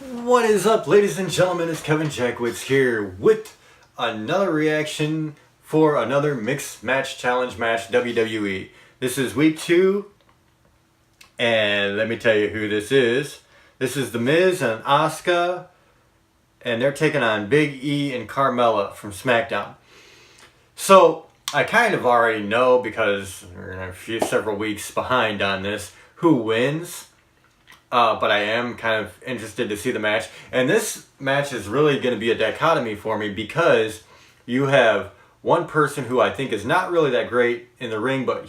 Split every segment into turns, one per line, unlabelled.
What is up, ladies and gentlemen? It's Kevin Jackwitz here with another reaction for another Mixed Match Challenge match WWE. This is week 2, and let me tell you who this is. This is the Miz and Asuka, and they're taking on Big E and Carmella from SmackDown. So, I kind of already know, because we're several weeks behind on this, who wins. But I am kind of interested to see the match. And this match is really going to be a dichotomy for me, because you have one person who I think is not really that great in the ring, but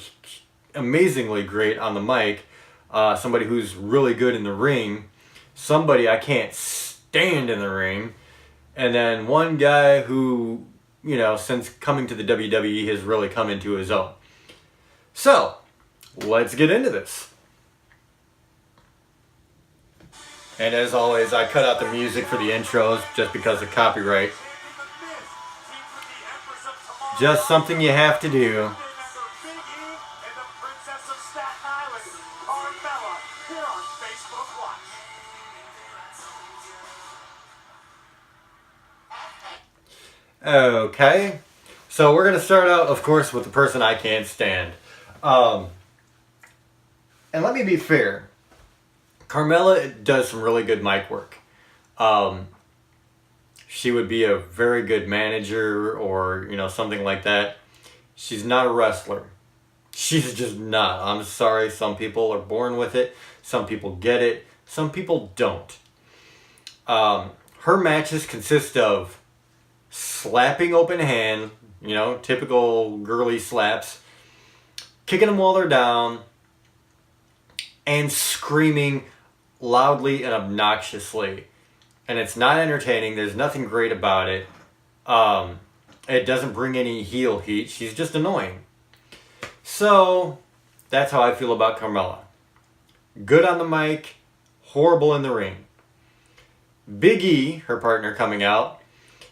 amazingly great on the mic. Somebody who's really good in the ring. Somebody I can't stand in the ring. And then one guy who, you know, since coming to the WWE has really come into his own. So, let's get into this. And as always, I cut out the music for the intros just because of copyright. Just something you have to do. Okay, so we're going to start out, of course, with the person I can't stand. And let me be fair. Carmella does some really good mic work. She would be a very good manager or, you know, something like that. She's not a wrestler. She's just not. I'm sorry, some people are born with it. Some people get it. Some people don't. Her matches consist of slapping open hand, you know, typical girly slaps, kicking them while they're down, and screaming loudly and obnoxiously. And it's not entertaining. There's nothing great about it. It doesn't bring any heel heat. She's just annoying. So that's how I feel about Carmella. Good on the mic, horrible in the ring. Big E, her partner, coming out.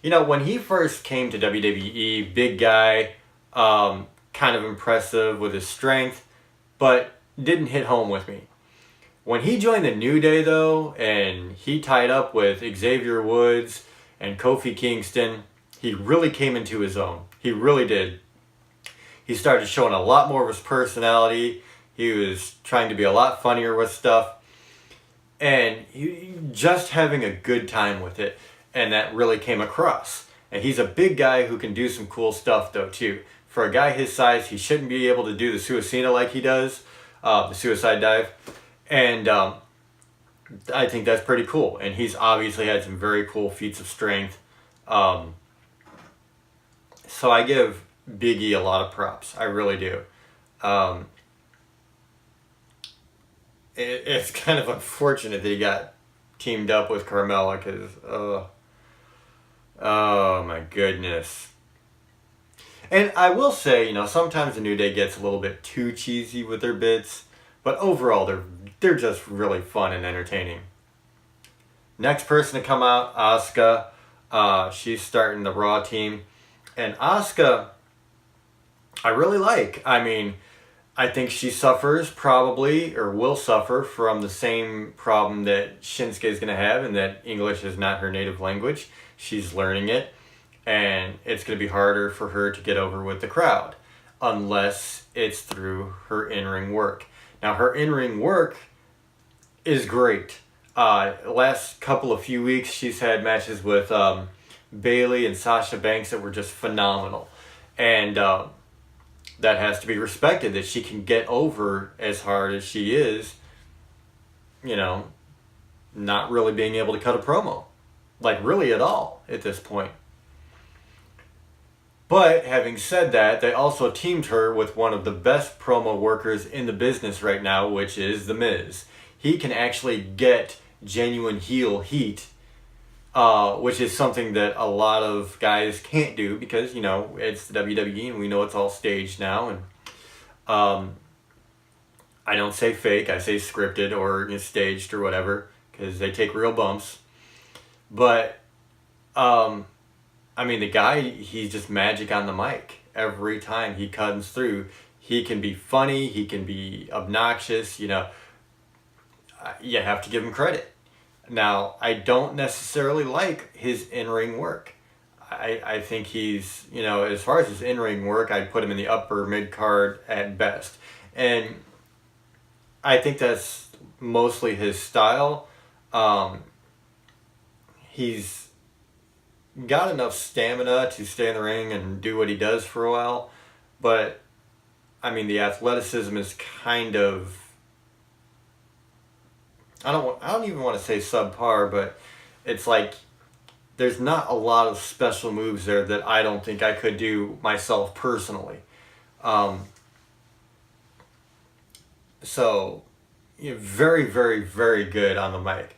You know, when he first came to WWE, big guy, kind of impressive with his strength, but didn't hit home with me. When he joined the New Day, though, and he tied up with Xavier Woods and Kofi Kingston, he really came into his own. He really did. He started showing a lot more of his personality. He was trying to be a lot funnier with stuff. And just having a good time with it. And that really came across. And he's a big guy who can do some cool stuff, though, too. For a guy his size, he shouldn't be able to do the Suicida like he does. The suicide dive. And I think that's pretty cool. And he's obviously had some very cool feats of strength. So I give Big E a lot of props. I really do. It's kind of unfortunate that he got teamed up with Carmella, because, oh my goodness. And I will say, you know, sometimes the New Day gets a little bit too cheesy with their bits. But overall, they're just really fun and entertaining. Next person to come out, Asuka. She's starting the Raw team. And Asuka, I really like. I mean, I think she suffers probably, or will suffer, from the same problem that Shinsuke is going to have, and that English is not her native language. She's learning it. And it's going to be harder for her to get over with the crowd, unless it's through her in-ring work. Now, her in-ring work is great. Last few weeks, she's had matches with Bayley and Sasha Banks that were just phenomenal. And that has to be respected, that she can get over as hard as she is, you know, not really being able to cut a promo. Like, really at all at this point. But, having said that, they also teamed her with one of the best promo workers in the business right now, which is The Miz. He can actually get genuine heel heat, which is something that a lot of guys can't do, because, you know, it's the WWE and we know it's all staged now. And I don't say fake, I say scripted or staged or whatever, because they take real bumps. But, I mean, the guy, he's just magic on the mic. Every time he comes through, he can be funny, he can be obnoxious, you know. You have to give him credit. Now, I don't necessarily like his in-ring work. I think he's, as far as his in-ring work, I'd put him in the upper mid-card at best. And I think that's mostly his style. He's got enough stamina to stay in the ring and do what he does for a while. But, I mean, the athleticism is kind of... I don't even want to say subpar, but it's like there's not a lot of special moves there that I don't think I could do myself personally. So, very, very, very good on the mic.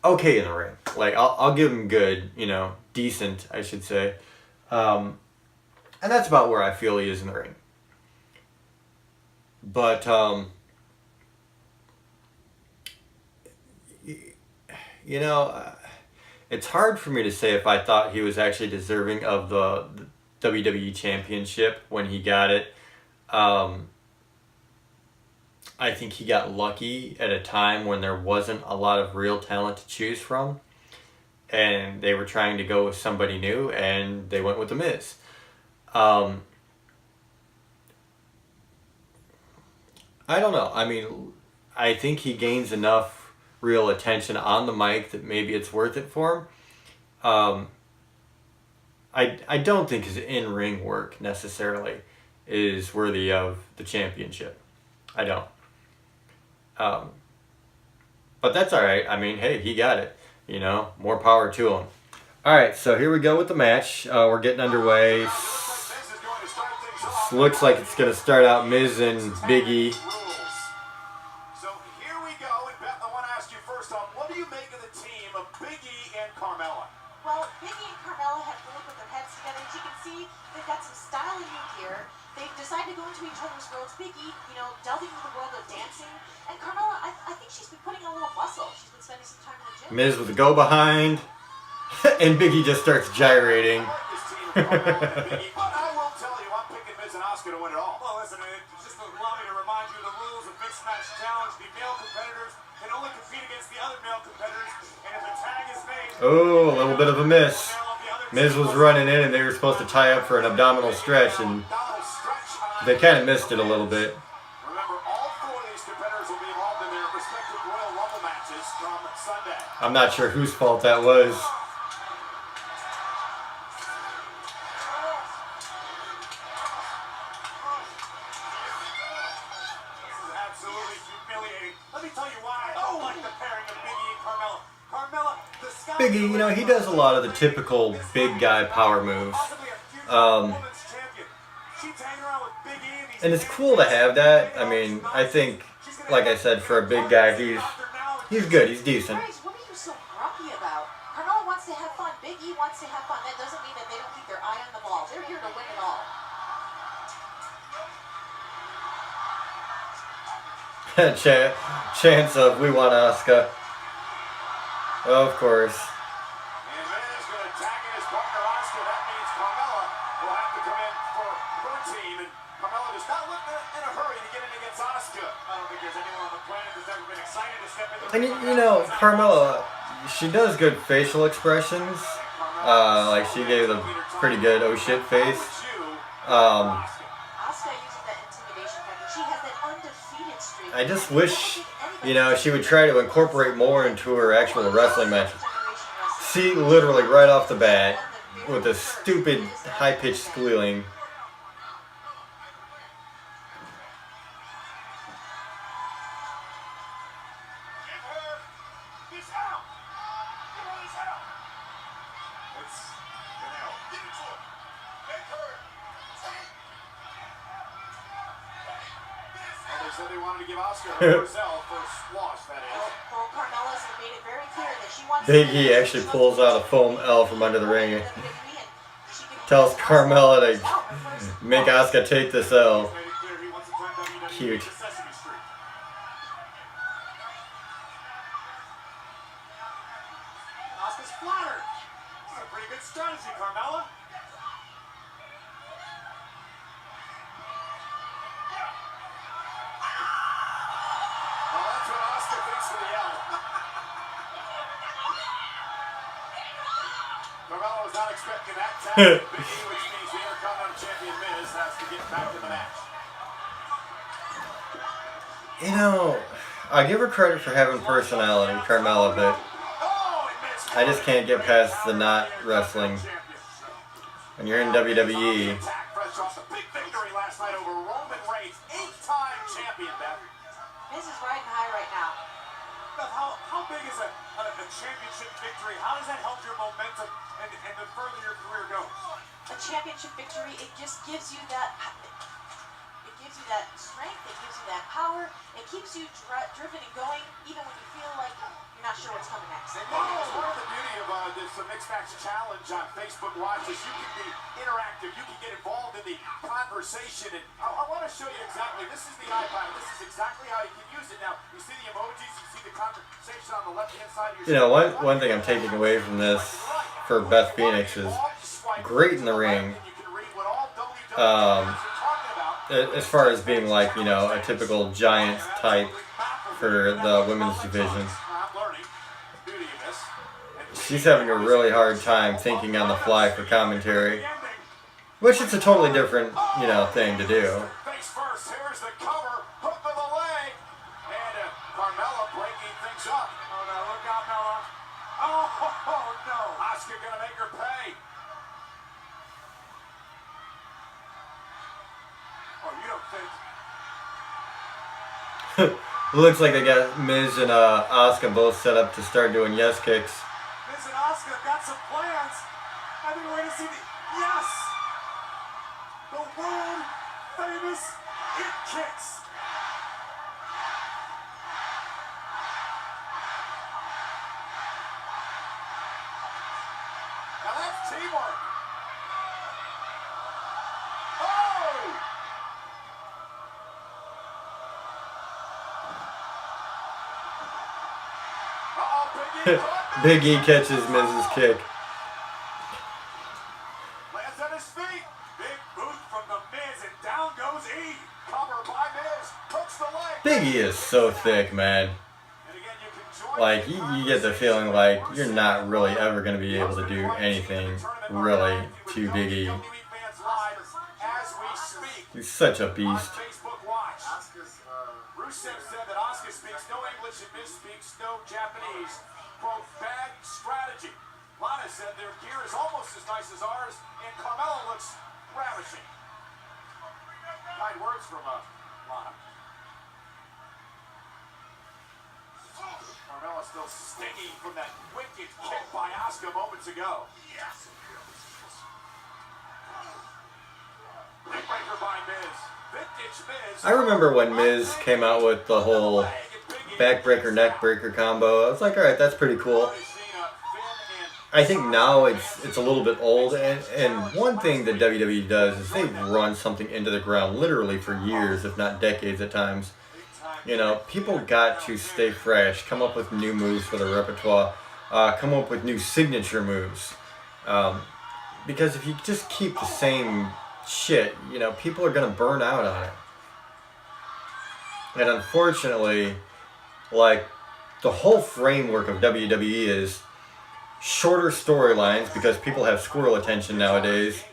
Okay in the ring. Like, I'll give him good, decent, I should say. And that's about where I feel he is in the ring. But, it's hard for me to say if I thought he was actually deserving of the WWE Championship when he got it. I think he got lucky at a time when there wasn't a lot of real talent to choose from. And they were trying to go with somebody new, and they went with The Miz. I don't know. I mean, I think he gains enough real attention on the mic that maybe it's worth it for him. I don't think his in-ring work necessarily is worthy of the championship. I don't. But that's all right. I mean, hey, he got it. More power to him. All right, so here we go with the match. We're getting underway. Looks like it's going to start out Miz and Big E.
So here we go, and Beth, I want to ask you first off, what do you make of the team of Big E and Carmella?
Well, Big E and Carmella have really put their heads together. As you can see, they've got some style in here. They've decided to go into each other's worlds. Big E, delving into the world of dancing. And Carmella, I think she's been putting on a little muscle. She's been spending some time in the gym.
Miz with the go behind. And Big E just starts gyrating.
But I will tell you, I'm picking Miz and Asuka to win it all. Well, listen, just allow me to remind you of the rules of Mixed Match Challenge. The male competitors can only compete against the other male competitors. And if a tag is made...
Oh, a little bit of a miss. Miz was running in, and they were supposed to tie up for an abdominal stretch, and they kind of missed it a little bit.
Remember, all four of these competitors will be involved in their respective Royal Rumble matches from Sunday.
I'm not sure whose fault that was.
Absolutely humiliating. Let me tell you why I don't like the pairing of Big E and Carmella. Carmella, the sky...
Big E, he does a lot of the typical big guy power moves. And it's cool to have that. I mean, I think, like I said, for a big guy, he's good. He's decent.
What are you so grumpy about? Carmella wants to have fun. Big E wants to have fun. That doesn't mean that they don't keep their eye on the ball. They're here to win it all.
Chance of we want Asuka. Of course.
And Miz going to attack his partner Asuka. That means Carmella will have to come in for her team. And Carmella does not look in a hurry to get in against Asuka. I don't think there's anyone on the planet that's ever been excited to step in.
And Carmella, she does good facial expressions. Like she gave a pretty good oh shit face. I just wish, she would try to incorporate more into her actual wrestling matches. See, literally right off the bat, with a stupid high-pitched squealing.
Said they wanted to give Asuka herself for a squash, that is.
Well, Carmella's made it very clear that she wants
Big E actually pulls out a foam L from under the ring and tells Carmella to make Asuka take this L. Cute.
Asuka's flattered. This is a pretty good strategy, Carmella. not expecting that tag from Big E, which means the Intercontinental Champion Miz has to get back to the match.
You know, I give her credit for having personality, Carmella, but I just can't get past the not wrestling. When you're in WWE,
Fresh off the big victory last night over Roman Reigns, 8-time champion, Beth.
Miz is riding high right now.
Beth, how big is a championship victory? How does that help your momentum and the further your career goes?
A championship victory, it just gives you that. It gives you that strength. It gives you that power. It keeps you driven and going, even when you feel like you're not sure what's coming next.
And it's part of the beauty of this Mixed Match Challenge on Facebook Watch is you can be interactive, you can get involved in the conversation. And I want to show you exactly, this is the iPad, this is exactly how you can use it. Now, you see the emojis, you see the conversation on the left-hand side of your
you know, one thing I'm taking away from this for Beth Phoenix is great in the ring. As far as being like, you know, a typical Giants type for the women's division. She's having a really hard time thinking on the fly for commentary, which is a totally different, you know, thing to do.
Face first, here's the cover, hook of the leg, and Carmella breaking things up. Oh no, look out, Mella. Oh no, Asuka gonna make her pay. Oh, you don't think?
Looks like they got Miz and Asuka both set up to start doing yes kicks.
Miz and Asuka got some plans. I think we're going to see the... Yes! The world famous It Kicks. Now that's teamwork. Oh!
Big E catches Miz's kick.
Lands at his feet. Big boot from the Miz, and down goes E. Cover by Miz. Hooks the leg.
Big E is so thick, man.
And again, you can join
Like, you get the feeling like you're not really ever going to be able to do anything, really, to Big E.
As we speak.
He's such a
On
beast.
Facebook Watch. Rusev said that Asuka speaks no English and Miz speaks no Japanese. Quote, bad strategy. Lana said their gear is almost as nice as ours, and Carmella looks ravishing. Kind words from Lana. Carmella still stinging from that wicked kick by Asuka moments ago. Yes. Neckbreaker by Miz. Vintage Miz.
I remember when Miz came out with the whole backbreaker, neckbreaker combo. I was like, alright, that's pretty cool. I think now it's a little bit old, and one thing that WWE does is they run something into the ground literally for years, if not decades at times. You know, people got to stay fresh, come up with new moves for the repertoire, come up with new signature moves. Because if you just keep the same shit, you know, people are going to burn out on it. And unfortunately, like, the whole framework of WWE is shorter storylines because people have squirrel attention nowadays,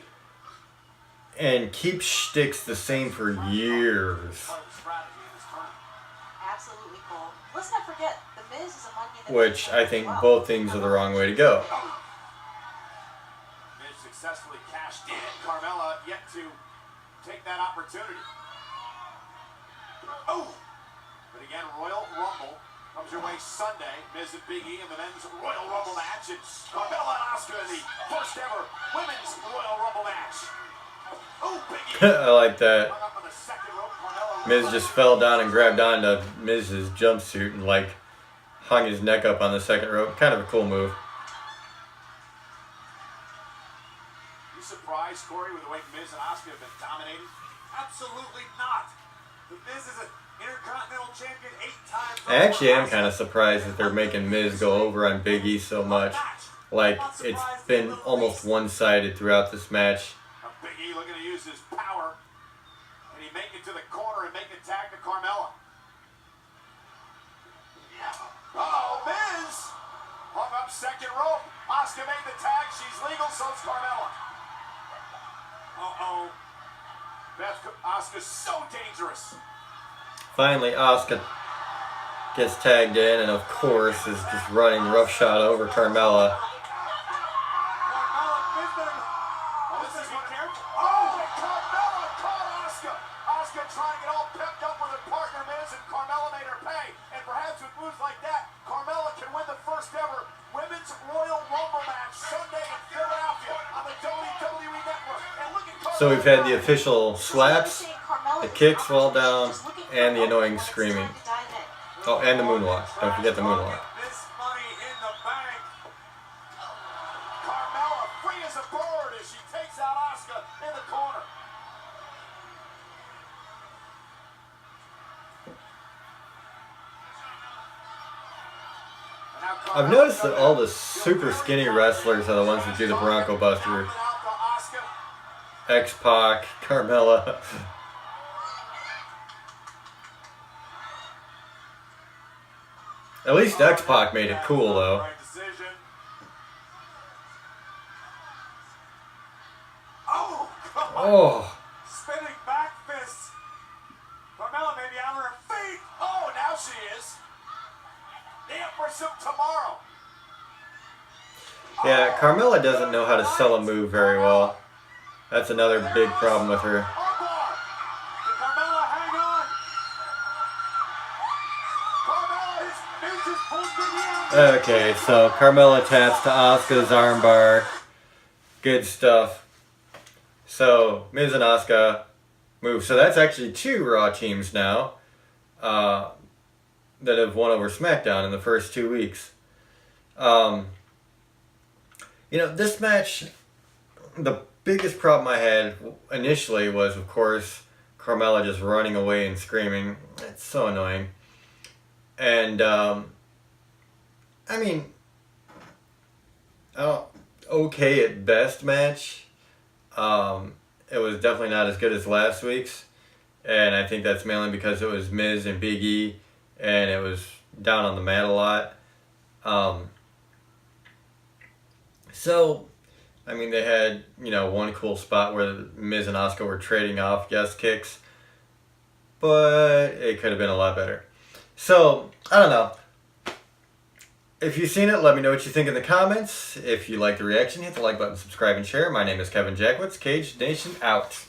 and keep shticks the same for years.
Absolutely cool. Let's not forget, the Miz is among you.
Which I think both things are the wrong way to go.
Miz successfully cashed in. Carmella yet to take that opportunity. Oh! But again, Royal Rumble comes your way Sunday. Miz and Big E in the men's Royal Rumble match. It's Carmella and Asuka in the first ever women's Royal Rumble match. Oh, Big E!
I like that.
Hung up on the second rope. Carmella
Miz just fell down and grabbed onto Miz's jumpsuit and, like, hung his neck up on the second rope. Kind of a cool move.
You surprised, Corey, with the way Miz and Asuka have been dominating? Absolutely not. The Miz is an Intercontinental Champion 8 times.
I actually am kind of surprised that they're making Miz go over on Big E so much. Like, it's been almost one-sided throughout this match.
Now Big E looking to use his power. And he make it to the corner and make a tag to Carmella. Oh, Miz! Hung up second second rope. Asuka made the tag. She's legal, so's Carmella. Uh-oh. Asuka's so dangerous.
Finally, Asuka gets tagged in, and of course is just running roughshod over Carmella.
Asuka trying to get all pepped up with her partner Miz, and Carmella made her pay. And perhaps with moves like that, Carmella can win the first ever Women's Royal Rumble match Sunday in Philadelphia on the WWE Network. And look at
So we've had the official slaps, the kicks fall down, and the annoying screaming. Oh, and the moonwalk. Don't forget the moonwalk.
This money in the bank. Carmella free as a bird as she takes out Asuka in the corner.
I've noticed that all the super skinny wrestlers are the ones that do the Bronco Buster. X-Pac, Carmella. At least X-Pac made it cool, though. Oh.
Spinning back fist. Carmella may be on her feet. Oh, now she is. The Empress of Tomorrow.
Yeah, Carmella doesn't know how to sell a move very well. That's another big problem with her.
Armbar. Can Carmella hang on? Carmella is just pulled in the end.
Okay, so Carmella taps to Asuka's armbar. Good stuff. So, Miz and Asuka move. So that's actually 2 Raw teams now that have won over SmackDown in the first 2 weeks. This match, the biggest problem I had initially was, of course, Carmella just running away and screaming. It's so annoying. And, okay at best match. It was definitely not as good as last week's. And I think that's mainly because it was Miz and Big E, and it was down on the mat a lot. They had, one cool spot where Miz and Asuka were trading off guest kicks, but it could have been a lot better. So, I don't know. If you've seen it, let me know what you think in the comments. If you like the reaction, hit the like button, subscribe, and share. My name is Kevin Jackwitz. Cage Nation out.